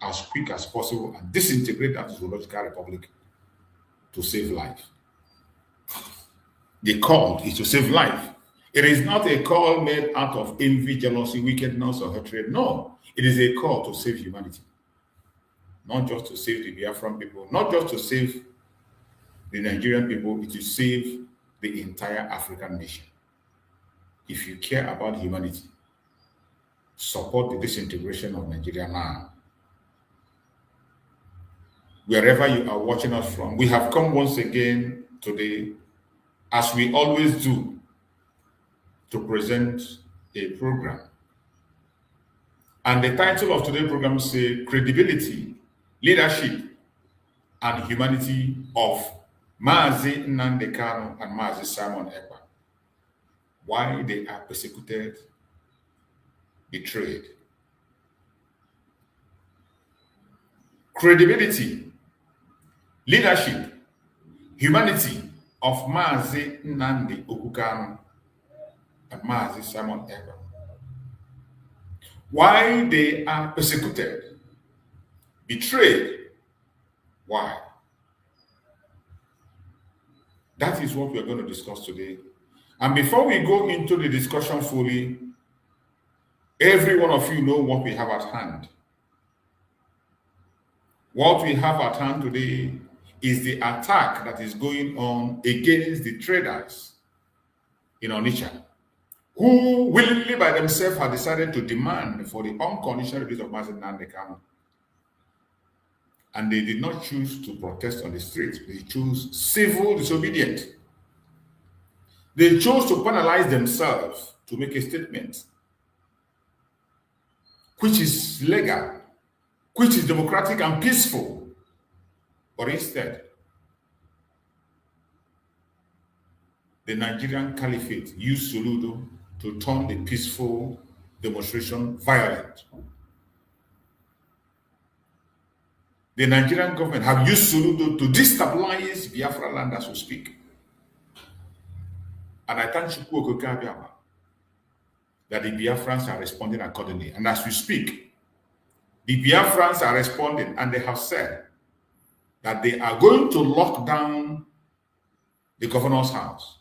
as quick as possible and disintegrate that zoological republic to save life. The call is to save life. It is not a call made out of envy, jealousy, wickedness, or hatred. No, it is a call to save humanity. Not just to save the Biafran people, not just to save the Nigerian people, it is to save the entire African nation. If you care about humanity, support the disintegration of Nigeria now. Wherever you are watching us from, we have come once again today, as we always do, to present a program. And the title of today's program says Credibility, Leadership, and Humanity of Mazi Nnamdi Kanu and Mazi Simon Ekpa. Why they are persecuted, betrayed. Credibility, leadership, humanity of Mazi Nnamdi Kanu and Mazi Simon Ekpa. Why they are persecuted, betrayed. Why? That is what we are going to discuss today. And before we go into the discussion fully, every one of you know what we have at hand. What we have at hand today is the attack that is going on against the traders in Onitsha, who willingly by themselves have decided to demand for the unconditional release of Mazi Nnamdi Kanu. And they did not choose to protest on the streets. They chose civil disobedience. They chose to penalize themselves to make a statement, which is legal, which is democratic and peaceful. But instead, the Nigerian Caliphate used Soludo to turn the peaceful demonstration violent. The Nigerian government have used Soludo to destabilize Biafra land as we speak. And I thank Chukwu Okeke that the Biafrans are responding accordingly. And as we speak, the Biafrans are responding, and they have said that they are going to lock down the governor's house.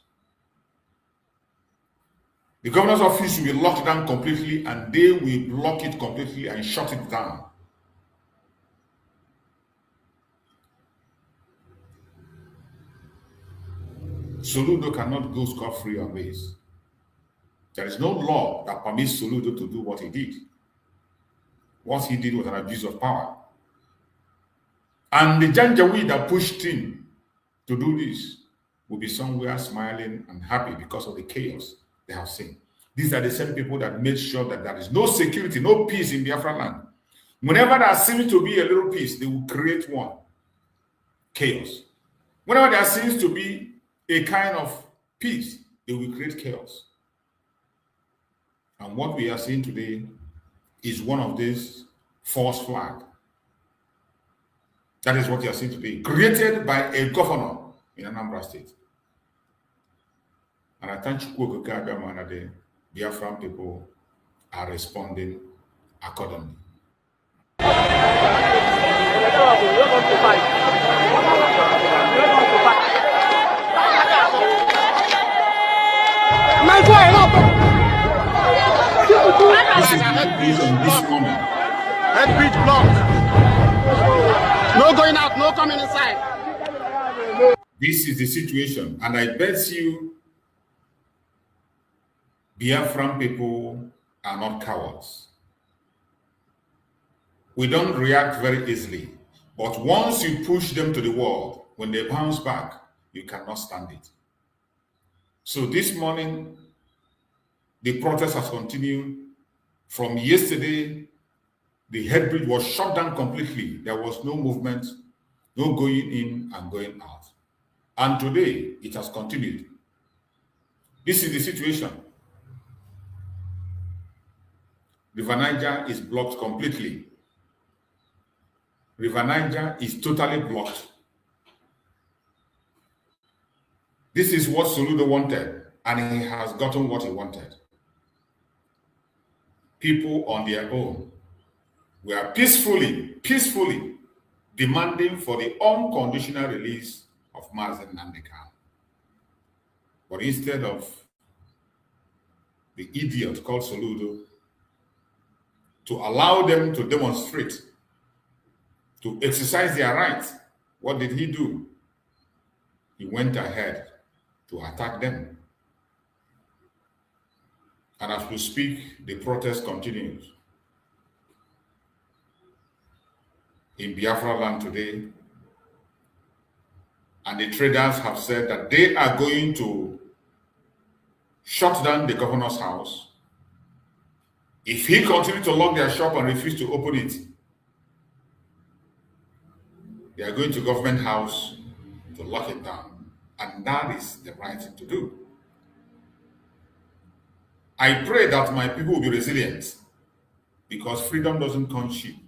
The governor's office will be locked down completely, and they will block it completely and shut it down. Soludo cannot go scot-free on this. There is no law that permits Soludo to do what he did. What he did was an abuse of power. And the Janjaweed that pushed him to do this will be somewhere smiling and happy because of the chaos they have seen. These are the same people that made sure that there is no security, no peace in Biafra land. Whenever there seems to be a little peace, they will create one. Chaos. Whenever there seems to be a kind of peace, they will create chaos. And what we are seeing today is one of these false flags. That is what you are seeing today, created by a governor in Anambra State. And I thank Chukwu Okeke that the Biafran people are responding accordingly. This is this moment. Head bridge blocked. No going out, no coming inside. This is the situation, and I bet you Biafran people are not cowards. We don't react very easily, but once you push them to the wall, when they bounce back, you cannot stand it. So this morning, the protest has continued. From yesterday, the head bridge was shut down completely. There was no movement, no going in and going out. And today, it has continued. This is the situation. River Niger is blocked completely. River Niger is totally blocked. This is what Soludo wanted, and he has gotten what he wanted. People on their own We are peacefully demanding for the unconditional release of Mazen Nandekam. But instead of the idiot called Soludo to allow them to demonstrate, to exercise their rights, what did he do? He went ahead to attack them. And as we speak, the protest continues. In Biafra land today, and the traders have said that they are going to shut down the governor's house. If he continues to lock their shop and refuse to open it, they are going to government house to lock it down. And that is the right thing to do. I pray that my people will be resilient, because freedom doesn't come cheap.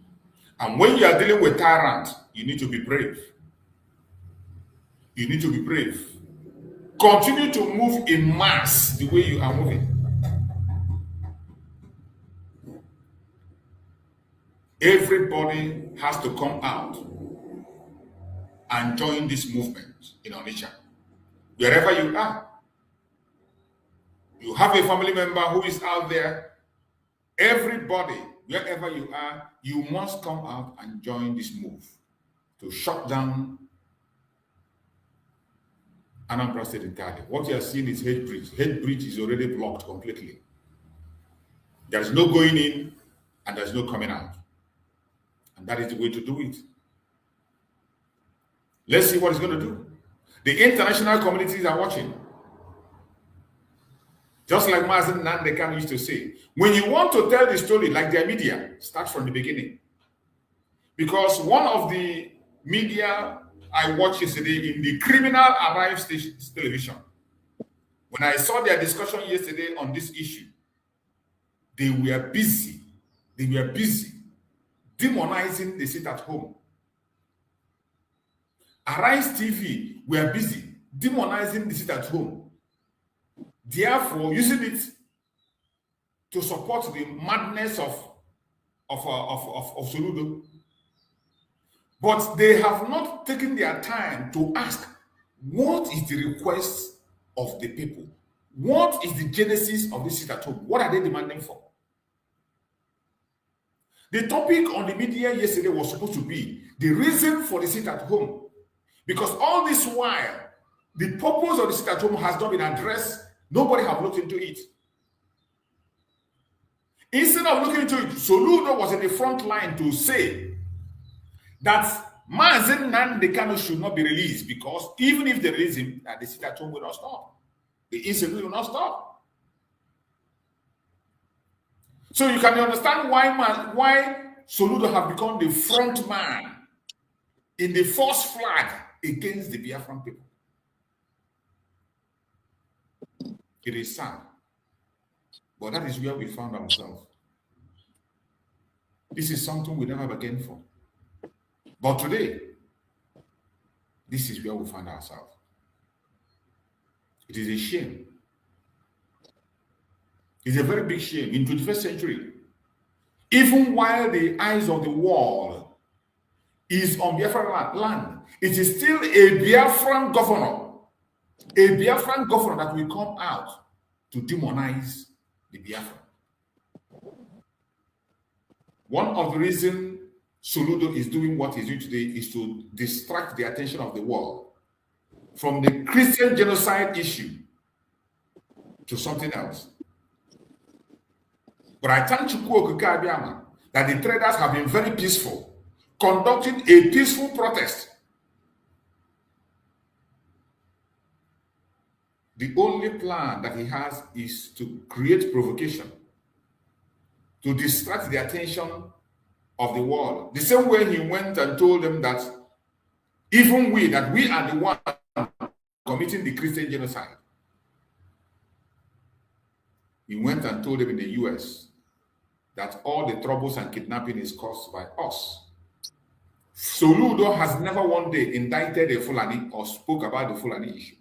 And when you are dealing with tyrants, you need to be brave. You need to be brave. Continue to move in mass the way you are moving. Everybody has to come out and join this movement in Onitsha. Wherever you are, you have a family member who is out there. Everybody, wherever you are, you must come out and join this move to shut down Anambra State entirely. What you are seeing is hate bridge. Hate bridge is already blocked completely. There is no going in and there's no coming out. And that is the way to do it. Let's see what it's going to do. The international communities are watching. Just like Mazen Nandekam used to say, when you want to tell the story like their media, start from the beginning. Because one of the media I watched yesterday in the Criminal Arrive television, when I saw their discussion yesterday on this issue, they were busy demonizing the sit at home. Arise TV were busy demonizing the sit at home, therefore using it to support the madness of Soludo. But they have not taken their time to ask, what is the request of the people? What is the genesis of this sit at home? What are they demanding for? The topic on the media yesterday was supposed to be the reason for the sit at home. Because all this while, the purpose of the sit at home has not been addressed. Nobody have looked into it. Instead of looking into it, Soludo was in the front line to say that Mazen Nandekam should not be released, because even if they release him, the sit at home will not stop. The incident will not stop. So you can understand why Soludo have become the front man in the first flag against the Biafran people. It is sad, but that is where we found ourselves. This is something we never bargained for. But today, this is where we find ourselves. It is a shame. It's a very big shame. In 21st century, even while the eyes of the world is on Biafran land, it is still a Biafran governor that will come out to demonize the Biafran. One of the reasons Soludo is doing what he's doing today is to distract the attention of the world from the Christian genocide issue to something else. But I thank Chukwu Okike Abiama that the traders have been very peaceful, conducting a peaceful protest. The only plan that he has is to create provocation, to distract the attention of the world. The same way he went and told them that even we are the one committing the Christian genocide. He went and told them in the US that all the troubles and kidnapping is caused by us. Soludo has never one day indicted a Fulani or spoke about the Fulani issue.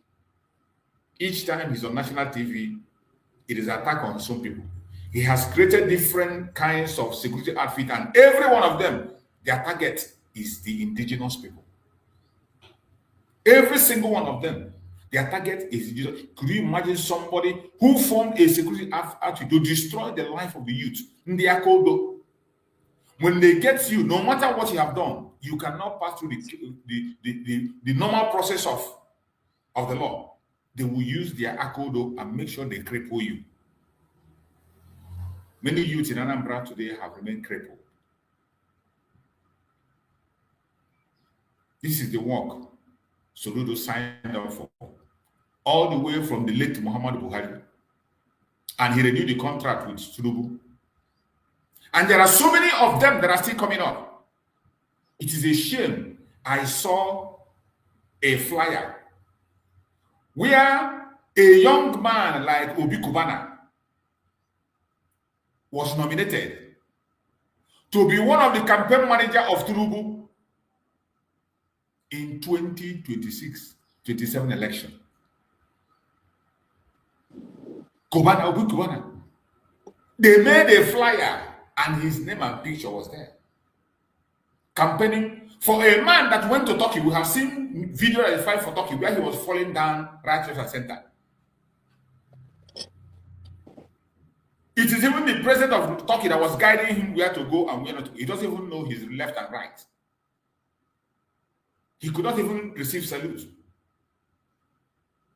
Each time he's on national TV, it is attack on some people. He has created different kinds of security outfit, and every one of them, their target is the indigenous people. Every single one of them, their target is indigenous. Could you imagine somebody who formed a security outfit to destroy the life of the youth? When they get you, no matter what you have done, you cannot pass through the normal process of the law. They will use their akodo and make sure they cripple you. Many youths in Anambra today have remained crippled. This is the work Soludo signed up for, all the way from the late Muhammad Buhari. And he renewed the contract with Tinubu. And there are so many of them that are still coming up. It is a shame. I saw a flyer where a young man like Obi Kubana was nominated to be one of the campaign manager of Tinubu in 2026-27 election. Kubana, Obi Kubana. They made a flyer and his name and picture was there. Campaigning for a man that went to Turkey. We have seen video that is filed for Turkey where he was falling down right, left, and center. It is even the president of Turkey that was guiding him where to go and where not to go. He doesn't even know his left and right. He could not even receive salute.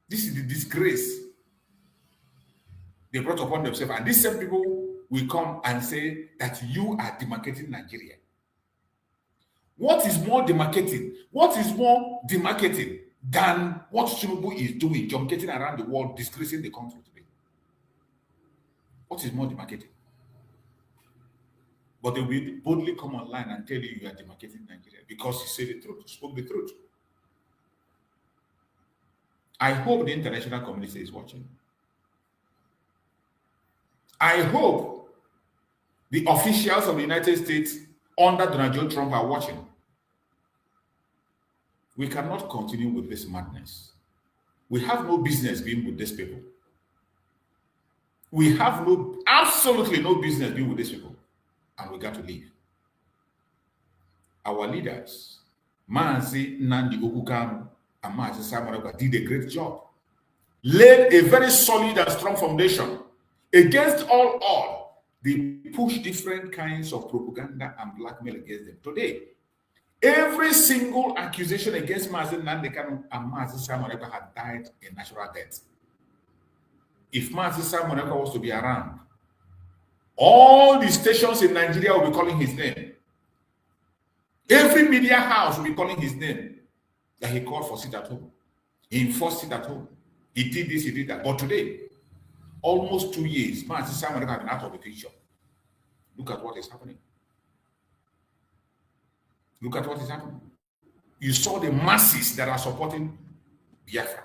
This is the disgrace they brought upon themselves. And these same people will come and say that you are demarcating Nigeria. What is more demarcating? What is more demarcating than what Tinubu is doing, jumping around the world, disgracing the country today? What is more demarcating? But they will boldly come online and tell you are demarcating Nigeria because you say the truth, spoke the truth. I hope the international community is watching. I hope the officials of the United States under Donald J. Trump are watching. We cannot continue with this madness. We have no business being with these people. We have absolutely no business being with these people. And we got to leave. Our leaders, Mazi Nandi Okukanu and Mazi Samaraba, did a great job. Laid a very solid and strong foundation. Against all odds, they push different kinds of propaganda and blackmail against them. Today, every single accusation against Mazi Nandekanu and Mazi Samaraba had died a natural death. If Mazi Samaraba was to be around, all the stations in Nigeria will be calling his name. Every media house will be calling his name. That he called for sit at home. He enforced it at home. He did this, he did that. But today, almost 2 years, Mazi Samaraba has been out of the picture. Look at what is happening. Look at what is happening. You saw the masses that are supporting Biafra.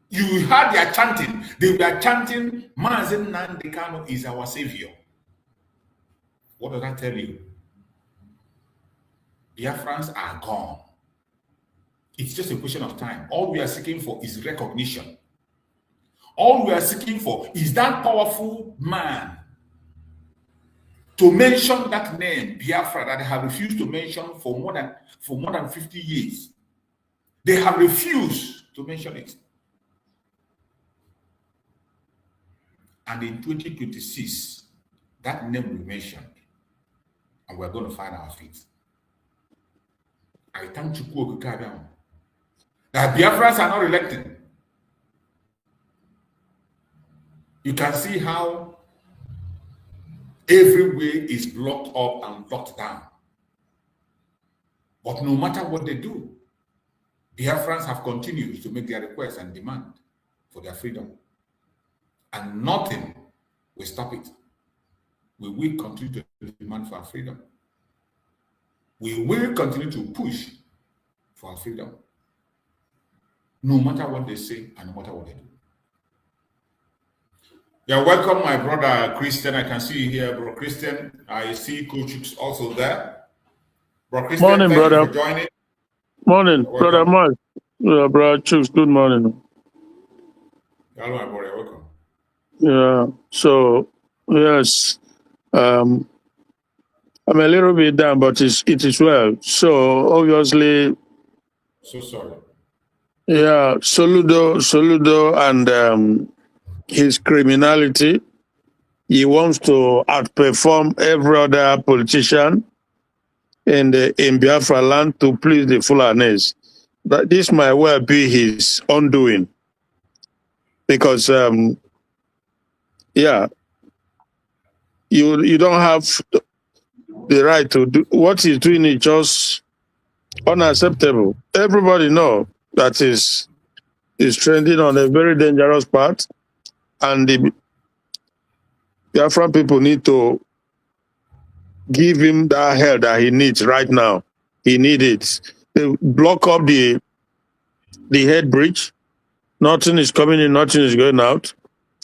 You heard their chanting. They were chanting, Mazi Nandekanu is our savior. What does that tell you? Biafrans are gone. It's just a question of time. All we are seeking for is recognition. All we are seeking for is that powerful man to mention that name, Biafra, that they have refused to mention for more than 50 years. They have refused to mention it. And in 2026, that name will be mentioned, and we're going to find our feet. I thank you that Biafrans are not elected. You can see how every way is blocked up and locked down. But no matter what they do, Biafrans have continued to make their requests and demand for their freedom. And nothing will stop it. We will continue to demand for our freedom. We will continue to push for our freedom. No matter what they say and no matter what they do. You're welcome, my brother Christian. I can see you here, bro Christian. I see Coach also there. Bro Christian, morning, thank brother. you for joining. Morning, brother Mark. Brother Chooks, good morning. Hello, my brother. Welcome. Yeah. So yes, um, I'm a little bit down, but it is well. So obviously, So sorry. yeah, Soludo, and his criminality. He wants to outperform every other politician in Biafra land to please the Fulanis. But this might well be his undoing because, yeah, you don't have the right to do what he's doing is just unacceptable. Everybody know that is trending on a very dangerous path, and the Biafran people need to give him that help that he needs right now. He needs it. They block up the head bridge. Nothing is coming in, nothing is going out.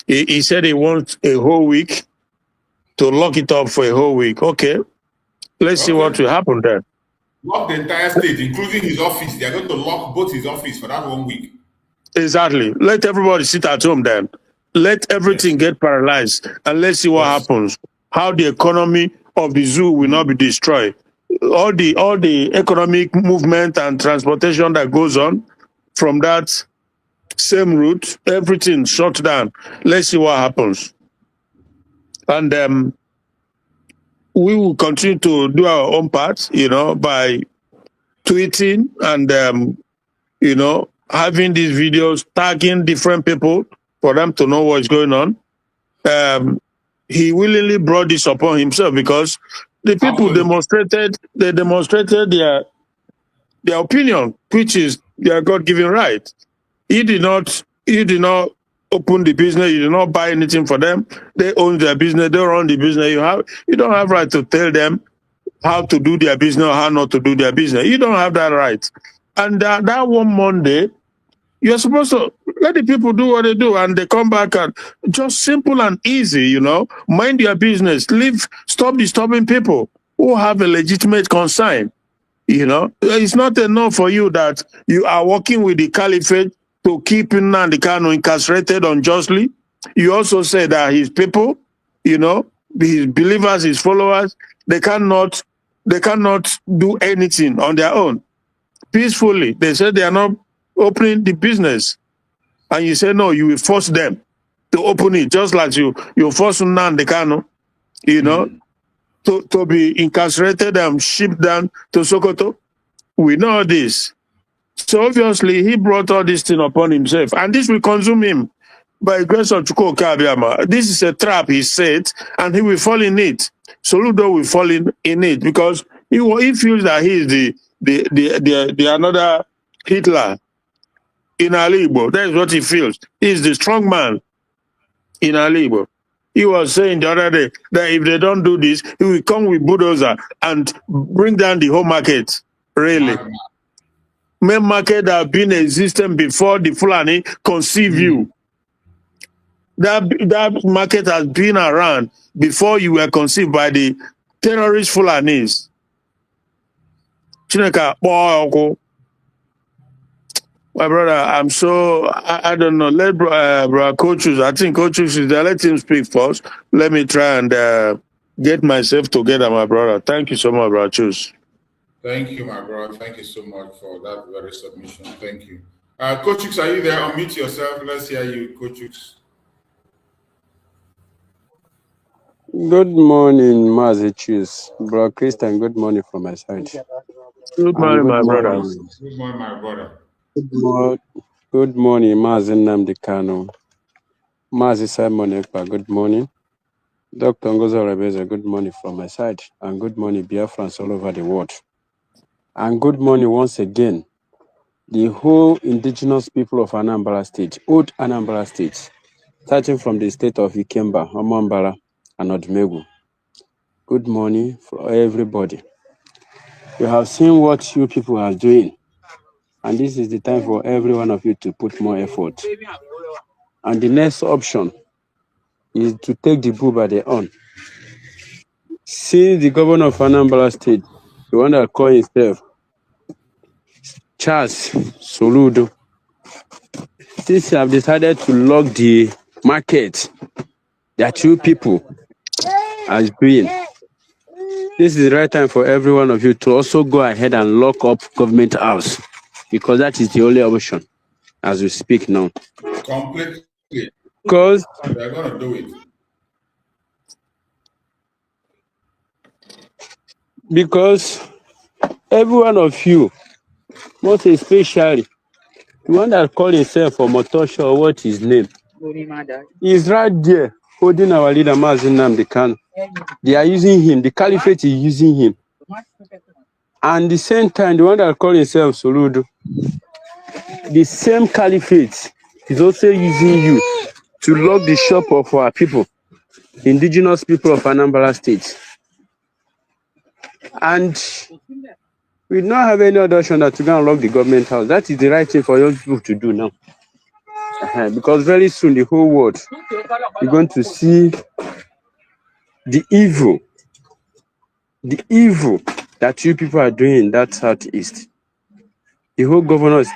He said he wants a whole week to lock it up for a whole week. Okay, let's see what will happen then. Lock the entire state, including his office. They are going to lock both his office for that 1 week. Exactly. Let everybody sit at home then. Let everything get paralyzed and let's see what happens. How the economy of the zoo will not be destroyed. All the economic movement and transportation that goes on from that same route, everything shut down. Let's see what happens. And we will continue to do our own part, by tweeting and having these videos, tagging different people for them to know what's going on. He willingly brought this upon himself because the people demonstrated their opinion, which is their God-given right. He did not open the business. You did not buy anything for them. They own their business. They run the business. You don't have right to tell them how to do their business or how not to do their business. You don't have that right. And that one Monday, you're supposed to let the people do what they do, and they come back and just simple and easy, mind your business, stop disturbing people who have a legitimate concern. It's not enough for you that you are working with the caliphate to keep Nnamdi Kanu incarcerated unjustly. You also say that his people, his believers, his followers, they cannot do anything on their own peacefully. They said they are not opening the business, and you say no, you will force them to open it, just like you force Nnamdi Kanu, to be incarcerated and shipped down to Sokoto. We know this. So obviously he brought all this thing upon himself, and this will consume him by grace of Chukwu Kabiama. This is a trap he set, and he will fall in it. Soludo will fall in it because he feels that he is the another Hitler in Alibo. That is what he feels. He is the strong man in Alibo. He was saying the other day that if they don't do this, he will come with bulldozer and bring down the whole market. Really. Main market that have been existing before the Fulani conceive you. That market has been around before you were conceived by the terrorist Fulanis. Chineka, my brother, I'm so, I don't know. Let bro, coaches, I think coaches is there. Let him speak first. Let me try and get myself together, my brother. Thank you so much, bro. Choose. Thank you, my brother. Thank you so much for that very submission. Thank you. Coach Chooks, are you there? Unmute yourself. Let's hear you, Coach Chooks. Good morning, Mazi Choose. Bro Christian, good morning from my side. Good morning, my brother. Good morning, my brother. Good morning, Mazi Nnamdi Kanu. Mazi Simon Ekpa, good morning. Dr. Ngozo Rebeza, good morning from my side. And good morning, Biafrans all over the world. And good morning once again, the whole indigenous people of Anambra State, old Anambra State, starting from the state of Ikemba, Amambara, and Odumegu. Good morning for everybody. You have seen what you people are doing, and this is the time for every one of you to put more effort. And the next option is to take the bull by the horn. Since the governor of Anambra State, the one that called himself Charles Soludo, since you have decided to lock the market that you people are doing. This is the right time for every one of you to also go ahead and lock up government house, because that is the only option as we speak now. Completely. Because They're going to do it. Because every one of you, most especially the one that call himself for Motosho, or what his name, is right there holding our leader Mazi Nnamdi Kanu. They are using him. The caliphate is using him. And the same time, the one that call himself Soludo, the same caliphate is also using you to lock the shop of our people, indigenous people of Anambra State. And we don't have any other option than to go and lock the government house. That is the right thing for young people to do now. Because very soon the whole world is going to see the evil that you people are doing in that southeast. The whole governors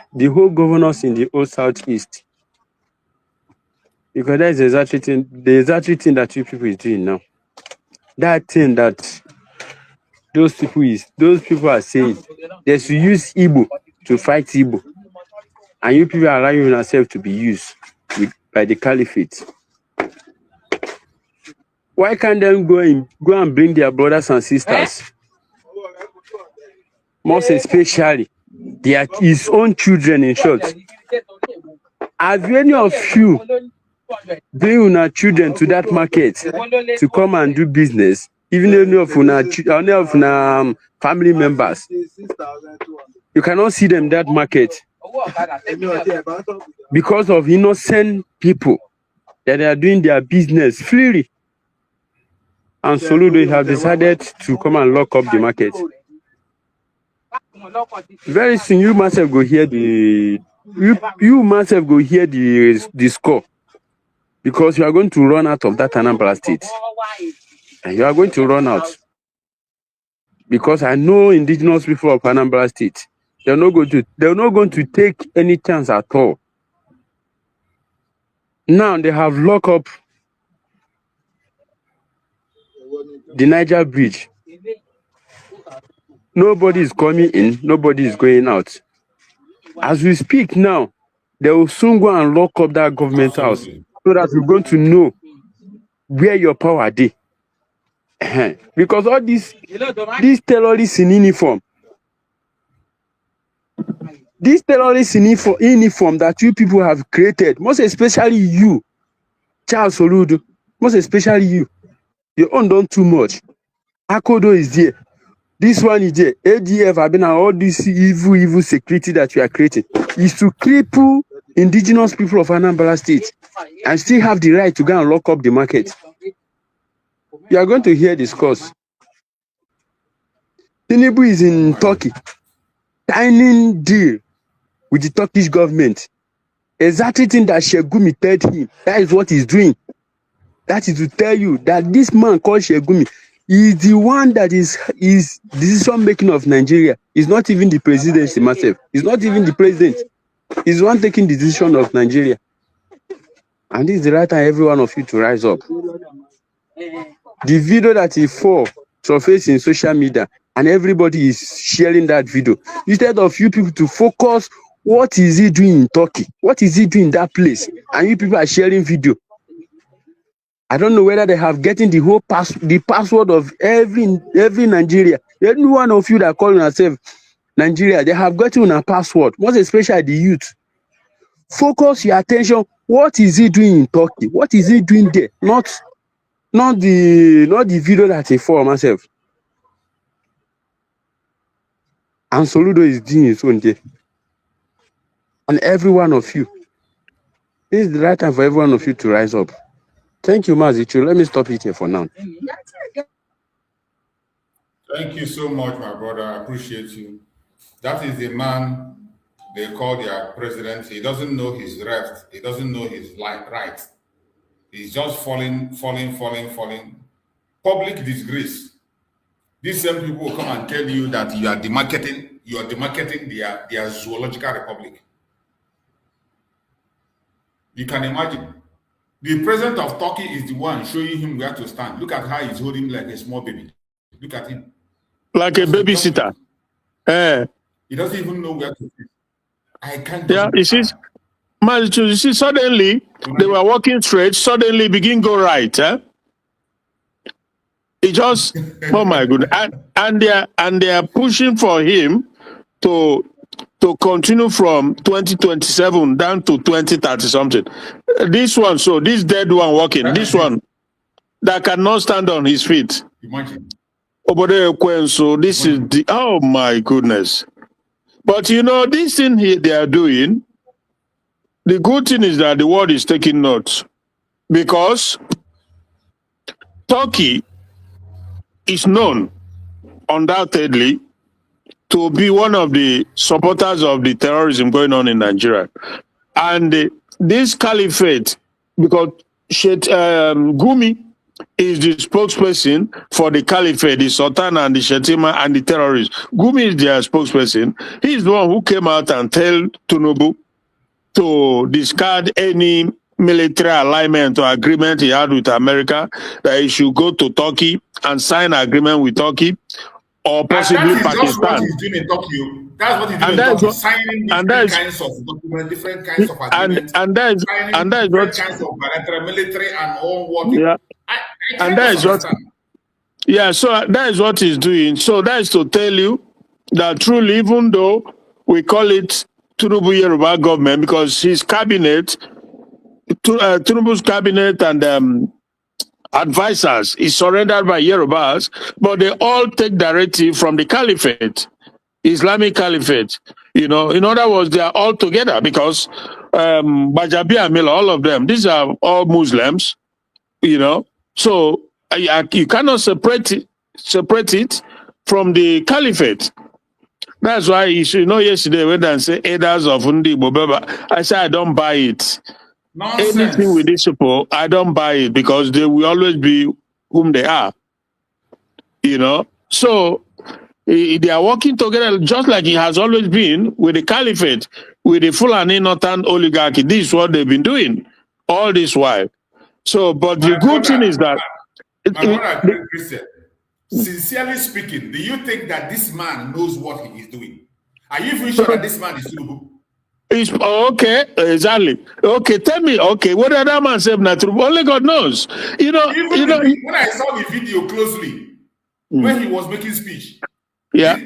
in the whole southeast. Because that is the exact thing that you people is doing now. That thing that those people are saying they should use Igbo to fight Igbo. And you people are allowing yourself to be used by the caliphate. Why can't they go and bring their brothers and sisters? Most especially his own children, in short. Have any of you bring your children to that market to come and do business? Even any of your family members, you cannot see them that market because of innocent people that are doing their business freely. And Soludo have decided to come and lock up the market. Very soon, you myself go hear the score, because you are going to run out of that Anambra State, and you are going to run out. Because I know indigenous people of Anambra State, they're not going to take any chance at all. Now they have locked up the Niger Bridge. Nobody is coming in, nobody is going out. As we speak now, they will soon go and lock up that government house, so that we're going to know where your power is. Because all these terrorists in uniform, that you people have created, most especially you, Charles Soludo, most especially you own done too much. Akodo is there. This one is there. ADF have been all this evil security that you are creating is to cripple indigenous people of Anambra State and still have the right to go and lock up the market. You are going to hear this course. Tinubu is in Turkey, signing deal with the Turkish government. Exactly thing that Shegumi told him. That is what he's doing. That is to tell you that this man called Shegumi is the one that is decision making of Nigeria. He's not even the presidency myself. He's not even the president. He's the one taking the decision of Nigeria. And this is the right time every one of you to rise up. The video that he surfaced in social media, and everybody is sharing that video. Instead of you people to focus, what is he doing in Turkey? What is he doing in that place? And you people are sharing video. I don't know whether they have getting the password of every Nigeria. Every one of you that call yourself Nigeria, they have gotten a password. Most especially the youth. Focus your attention. What is he doing in Turkey? What is he doing there? Not the video that he for myself. And Soludo is doing his own there. And every one of you. This is the right time for every one of you to rise up. Thank you, Mazichu. Let me stop it here for now. Thank you so much, my brother. I appreciate you. That is the man they call their president. He doesn't know his left. He doesn't know his right. He's just falling. Public disgrace. These same people will come and tell you that you are demarketing their zoological republic. You can imagine. The president of Turkey is the one showing him where to stand. Look at how he's holding like a small baby. Look at him. Like a babysitter. He doesn't even know where to sit. I can't. Yeah, you see, suddenly they were walking straight, suddenly begin go right. It just, oh my goodness. And they are pushing for him to continue from 2027 down to 2030 something. This one, so this dead one walking, this one that cannot stand on his feet. Imagine. So this is the, oh my goodness. But you know, this thing here they are doing, the good thing is that the world is taking note, because Turkey is known, undoubtedly, to be one of the supporters of the terrorism going on in Nigeria. And this caliphate, because Gumi is the spokesperson for the caliphate, the Sultan and the Shetima and the terrorists. Gumi is their spokesperson. He is the one who came out and tell Tinubu to discard any military alignment or agreement he had with America, that he should go to Turkey and sign an agreement with Turkey, or possibly Pakistan. That's what he's doing in Tokyo. That's what he's doing in Tokyo. Signing different kinds of documents, different kinds of agreements, and that is different kinds of military and all what. Yeah. And that is what. Yeah, so that is what he's doing. So that is to tell you that truly, even though we call it Tinubu Yoruba government, because his cabinet, Tinubu's cabinet and advisors is surrendered by Yorubas, but they all take directive from the caliphate, Islamic caliphate. You know, in other words, they are all together, because Bajabi Amila, all of them, these are all Muslims, you know. So you cannot separate it from the caliphate. That's why you know yesterday when I say elders of Undi Bobeba, I said I don't buy it. Nonsense. Anything with these people, I don't buy it, because they will always be whom they are. You know? So they are working together just like it has always been with the caliphate, with the Fulani Northern oligarchy. This is what they've been doing all this while. So, but the good thing is that Christian, sincerely speaking, do you think that this man knows what he is doing? Are you even sure that this man is Tinubu? Okay, exactly. Okay, tell me. Okay, what did that man say? Only God knows. You know. When I saw the video closely, when he was making speech. Yeah.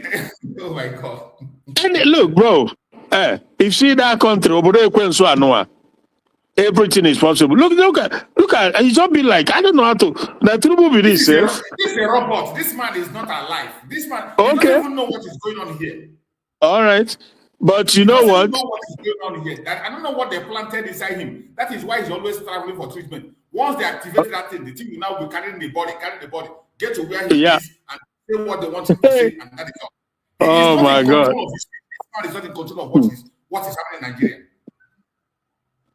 Oh my God. And look, bro. If you see that country, everything is possible. Look at. He's not be like, I don't know how to. That Tinubu be this. This is a robot. This man is not alive. This man doesn't even know what is going on here. All right. But you know what? I don't know what is going on here. I don't know what they planted inside him. That is why he's always traveling for treatment. Once they activate that thing, the thing will now be carrying the body, get to where he is, and say what they want him to say, and that is all. Oh my God! This man is not in control of what is happening in Nigeria.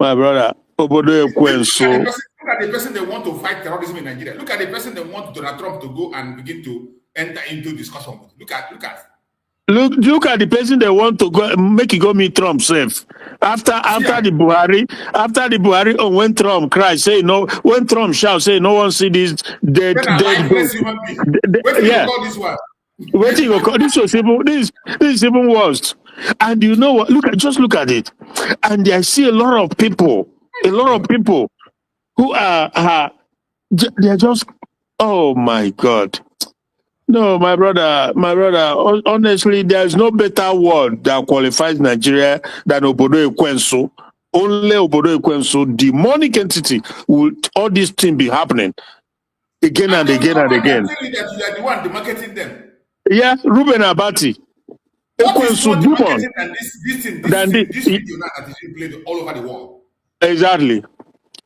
My brother, look at the person they want to fight terrorism in Nigeria. Look at the person they want Donald Trump to go and begin to enter into discussion with. Look at. Look at the person they want to go make it go meet Trump safe. After the Buhari, oh, when Trump cries, say no, when Trump shouts, say no one see this dead ghost. Yeah. This one. Waiting you call this was even this is even worse. And you know what? Just look at it. And I see a lot of people who are they're just, oh my God. No, my brother, honestly, there's no better word that qualifies Nigeria than Obodo Ekwensu. Only Obodo Ekwensu, demonic entity, will all these things be happening again and again and again. I tell you that you are the one marketing them. Yeah, Ruben Abati. Ekwensu demon. This video now that is being played all over the world. Exactly.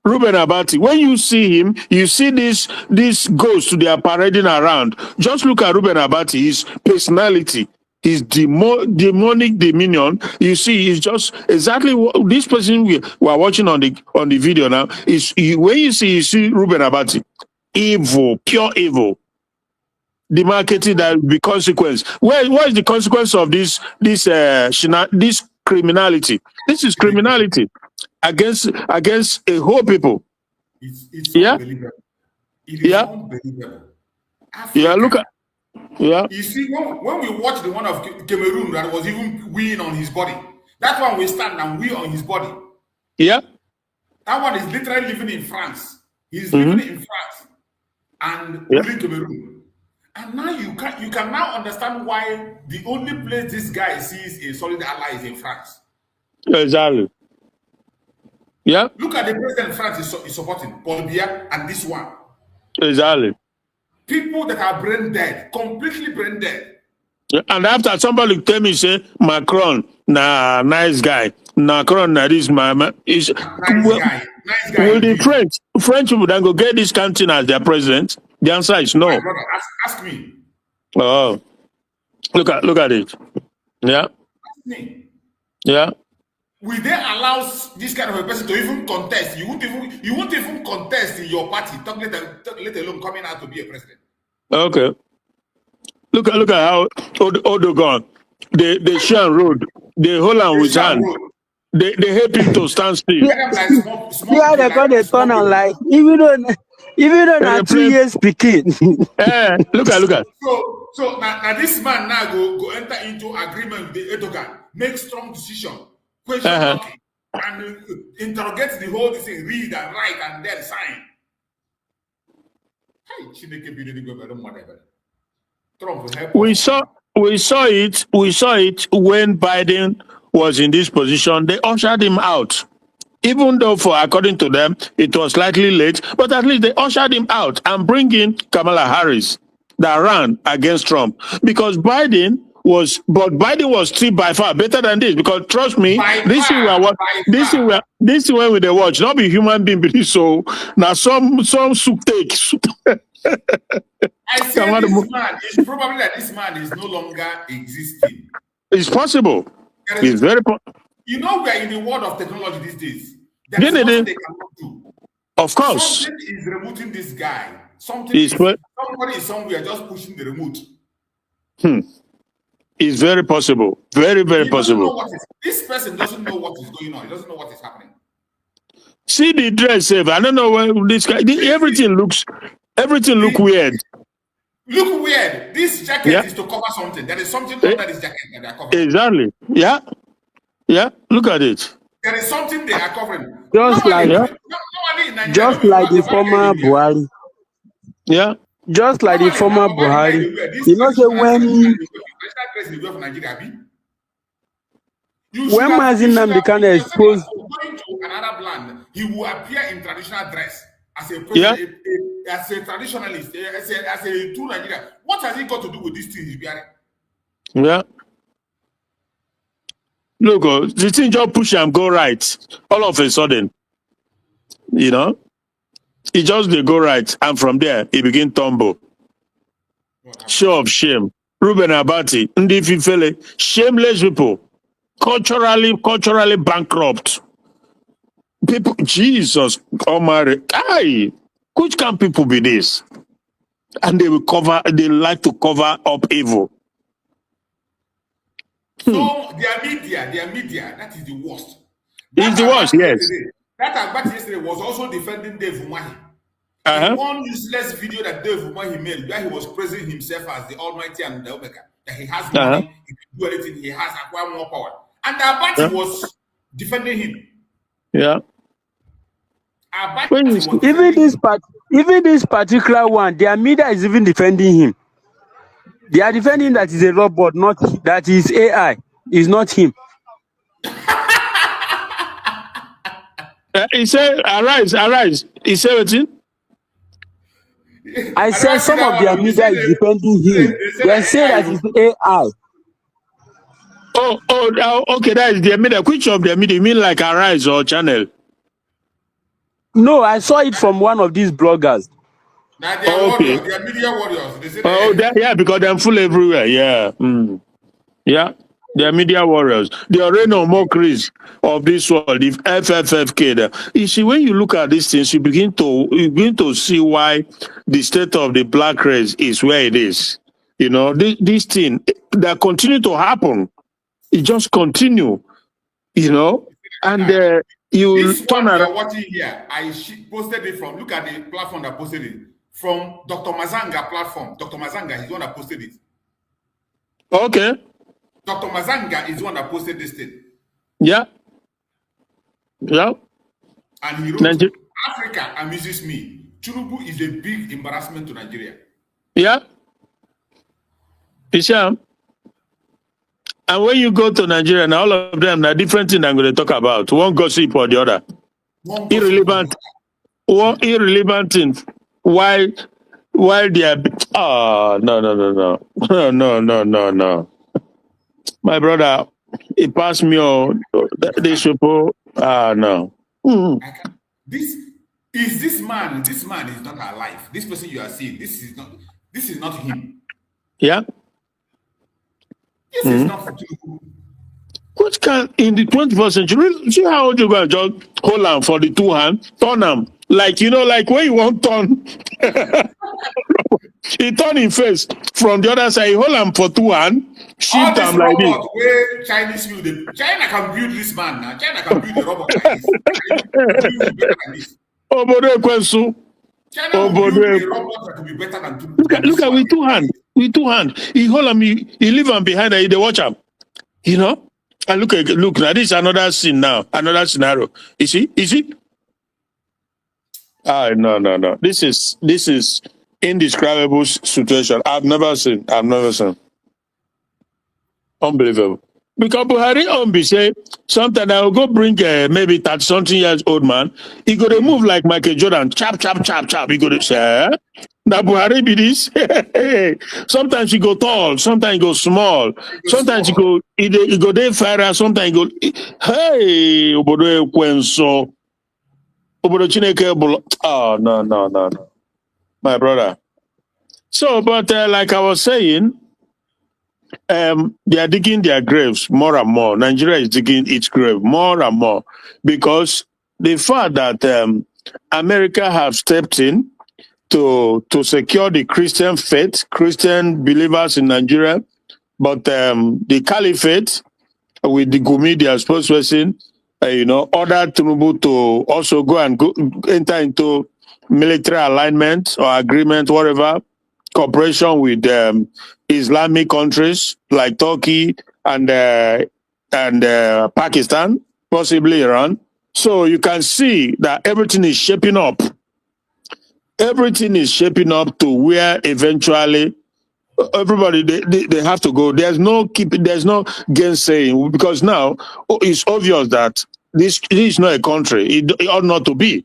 Ruben Abati, when you see him, you see this ghost they are parading around. Just look at Ruben Abati, his personality, his demonic dominion. You see, he's just exactly what this person we are watching on the video now. When you see Ruben Abati, evil, pure evil. The marketing that will be consequence. What is the consequence of this criminality? This is criminality against a whole people. It's Yeah, unbelievable. It is yeah, unbelievable. yeah. Look Africa. at yeah, You see, when we watch the one of Cameroon that was even weeing on his body, that one we stand and wee on his body. yeah. That one is literally living in France. He's Mm-hmm. living in France and Yeah, ruling Cameroon. And now you can now understand why the only place this guy sees a solid ally is in France. exactly. Yeah, Look at the president France is supporting, Paul Biya, and this one. exactly. People that are brain dead, completely brain dead. Yeah. And after somebody tell me say Macron, nah, nice guy. Macron, nah, this my is Nice guy will the indeed. French people then go get this country as their president? The answer is My no. brother, ask me. Oh, look at it. Yeah, Ask me. yeah. Will they allow this kind of a person to even contest? You won't even contest in your party, let alone coming out to be a president. Okay. Look at how Odogon, they share road, they hold on with hand. They help him to stand still. Let them like small Yeah, they got a turn on like even though They not 2 play- years speaking. Look at. So now this man now go enter into agreement with the Erdogan, make strong decision, question marking, and interrogate the whole thing, read and write and then sign. Hey, Chineke be the government, whatever. Trump will help We us. saw it when Biden was in this position. They ushered him out. Even though according to them, it was slightly late, but at least they ushered him out and bring in Kamala Harris that ran against Trump. Because Biden was still by far better than this. Because trust me, this is where we they watch, not be human being, but so now some soup take. I say this man is probably that this man is no longer existing. It's possible. It's very possible. You know, we are in the world of technology these days. There is nothing they cannot do. Of course. Something is removing this guy. Somebody is somewhere just pushing the remote. It's very possible. Very, very possible. This person doesn't know what is going on. He doesn't know what is happening. See the dress, I don't know where this guy. Everything look weird. Look weird. This jacket is to cover something. There is something under this jacket that they are covering. Exactly. Yeah. Yeah. Look at it. There is something they are covering. Just like the former Buhari. Yeah. Just like the former Buhari. You know, say when Mazin Nnamdi Kanu exposed going to another land, he will appear in traditional dress as a president, as a traditionalist, as a true Nigerian. What has he got to do with this thing he's wearing? Yeah. Look, the thing just push and go right all of a sudden. You know, he just they go right, and from there he begin tumble. Show of shame. Ruben Abati, Ndi Fifele, shameless people, culturally bankrupt. People, Jesus, Almighty, which can people be this? And they like to cover up evil. So their media, that is the worst. It's the worst, yes. That Agbati yesterday was also defending Dave Umahi. One useless video that Dave Umahi made where he was praising himself as the Almighty and the Omega, that he has money, he can do anything, he has acquire more power. And Agbati was defending him. Yeah. Even this particular one, their media is even defending him. They are defending that is a robot, not that is AI. Is not him. He said, arise. He said what? I said some of their media is defending him. They say that it's AI. Oh, okay, that is their media. Which of their media? You mean like Arise or Channel? No, I saw it from one of these bloggers. Now they are warriors, they are media warriors. They say because they're full everywhere. Yeah. Yeah. They are media warriors. They are no mockeries of this world. If FFFK, you see, when you look at these things, you begin to see why the state of the black race is where it is. You know, this thing that continue to happen. It just continue. You know, and you This turn one you around. are watching here, I posted it from, look at the platform that posted it, from Dr. Mazanga platform. Dr. Mazanga is the one that posted it. Okay. Dr. Mazanga is the one that posted this thing. Yeah. Yeah. And he wrote, Africa amuses me. Tinubu is a big embarrassment to Nigeria. Yeah. Isham. And when you go to Nigeria, now all of them are different things I'm going to talk about. One gossip or the other. Irrelevant. One irrelevant thing. Why they are no. My brother, it passed me on this people. No. This man is not alive. This person you are seeing, this is not him. Yeah. This is not for Tinubu. What can in the 21st century? See how you gonna just hold on for the two hands, turn them like like when you want turn. He turn in face from the other side. Hold on for two hands, shift them like this. Where Chinese build China can build this man now. China can build a robot like this. Obodo Ekwensu. China will build a robot that will be better than Tinubu. Look at with two hands. With two hands, he hold him. He leave him behind. They watch him. And look now. This is another scene now. Another scenario. You see? No. This is indescribable situation. I've never seen. Unbelievable. Because Buhari say sometimes I will go bring maybe 30-something years old man. He go to move like Michael Jordan. Chop. He go to say, now Buhari be this. Sometimes he go tall, sometimes he go small, sometimes he go there fire, sometimes he go hey obodo Ekwensu. Obodo Chineke. Oh no. My brother. So, but like I was saying, they are digging their graves more and more. Nigeria is digging its grave more and more because the fact that America have stepped in to secure the Christian faith, Christian believers in Nigeria, but the caliphate with the Gumi, their spokesperson, ordered Tinubu to also go enter into military alignment or agreement, whatever, cooperation with Islamic countries like Turkey and Pakistan, possibly Iran. So you can see that everything is shaping up. Everything is shaping up to where eventually everybody they have to go. There's no gainsaying because now it's obvious that this is not a country. It ought not to be.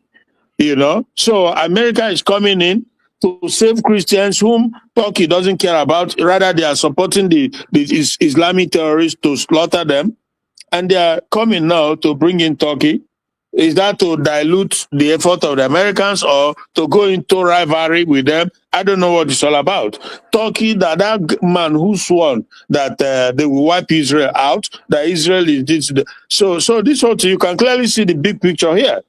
So America is coming in to save Christians whom Turkey doesn't care about. Rather, they are supporting the Islamic terrorists to slaughter them. And they are coming now to bring in Turkey. Is that to dilute the effort of the Americans or to go into rivalry with them? I don't know what it's all about. Turkey, that man who sworn that they will wipe Israel out, that Israel is this. So this whole thing, you can clearly see the big picture here.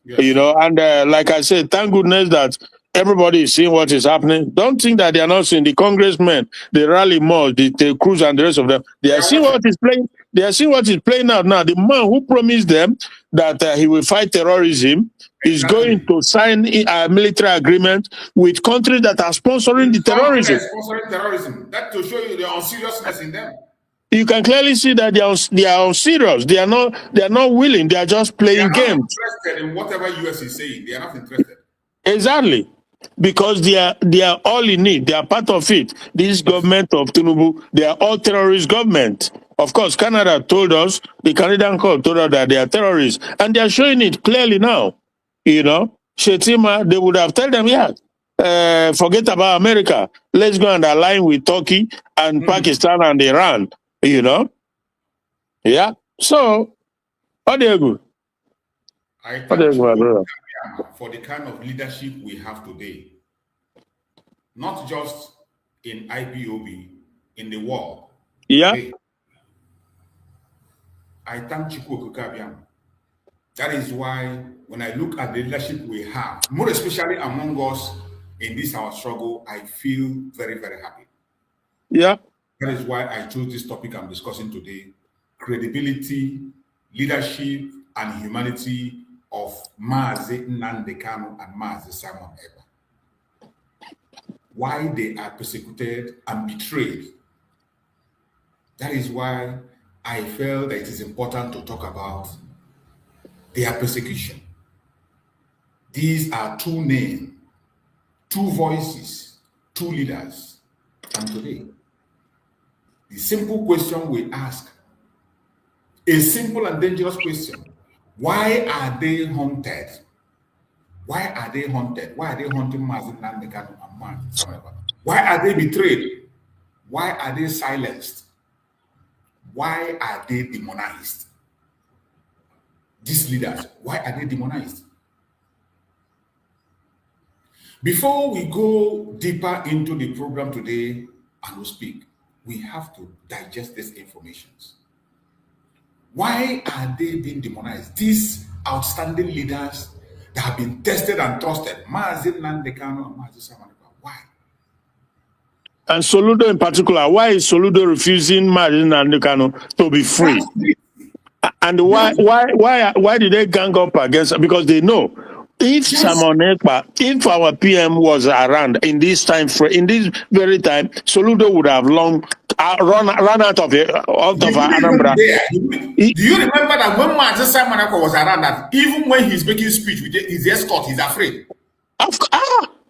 Yes. And like I said, thank goodness that everybody is seeing what is happening. Don't think that they are not seeing. The congressmen, the rally more, the Cruz and the rest of them. They are seeing what is playing. They are seeing what is playing out now. The man who promised them that he will fight terrorism is going to sign a military agreement with countries that are sponsoring the terrorism. Sponsoring terrorism. That to show you the unseriousness in them. You can clearly see that they are unserious. They are not willing. They are just playing games. They are not interested in whatever US is saying. They are not interested. Exactly. Because they are all in it. They are part of it. This government of Tinubu, they are all terrorist government. Of course, Canada told us, the Canadian court told us that they are terrorists. And they are showing it clearly now. Shetima, they would have told them, forget about America. Let's go and align with Turkey and Pakistan and Iran. Yeah. So, how do you go? I thank you for the kind of leadership we have today. Not just in IPOB, in the world. Yeah. Today. I thank Chukwu Okabiam. That is why when I look at the leadership we have, more especially among us in this our struggle, I feel very, very happy. Yeah. That is why I chose this topic I'm discussing today. Credibility, leadership, and humanity of Mazi Nnamdi Kanu and Mazi Simon Ekpa. Why they are persecuted and betrayed. That is why I felt that it is important to talk about their persecution. These are two names, two voices, two leaders. And today, the simple question we ask, a simple and dangerous question, why are they haunted? Why are they haunted? Why are they haunting Mazi Nnamdi Kanu and Mazi Simon Ekpa? Why are they betrayed? Why are they silenced? Why are they demonized? These leaders, why are they demonized? Before we go deeper into the program today and we speak, we have to digest these informations. Why are they being demonized? These outstanding leaders that have been tested and trusted, Mazi Nnamdi Kanu and Mazi Simon Ekpa, why? And Soludo in particular, why is Soludo refusing Mazi Nnamdi Kanu to be free? And why did they gang up against? Because they know if Simon Ekpa, if our PM was around in this time frame, in this very time, Soludo would have long run out of Anambra. Do you remember that when Mazi Simon Ekpa was around, that even when he's making speech with his escort, he's afraid?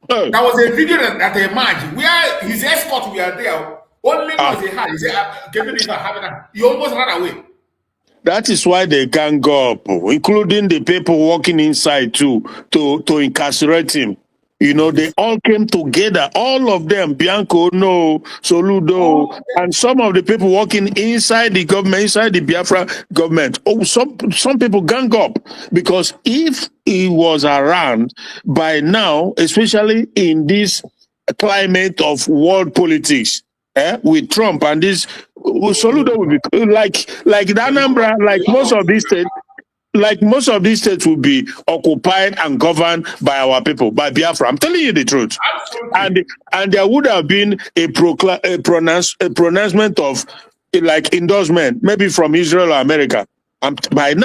There was a video that emerged where his escort were there. Only was he had. He said, he almost ran away. That is why they gang up, including the people walking inside too, to incarcerate him. You know, they all came together, all of them, Bianco, no, Soludo, and some of the people working inside the government, inside the Biafra government. Some people gang up, because if he was around by now, especially in this climate of world politics, with Trump and this, Soludo will be like the Anambra, like most of these states. Like most of these states will be occupied and governed by our people, by Biafra. I'm telling you the truth. Absolutely. And there would have been a pronouncement of like endorsement, maybe from Israel or America. By now.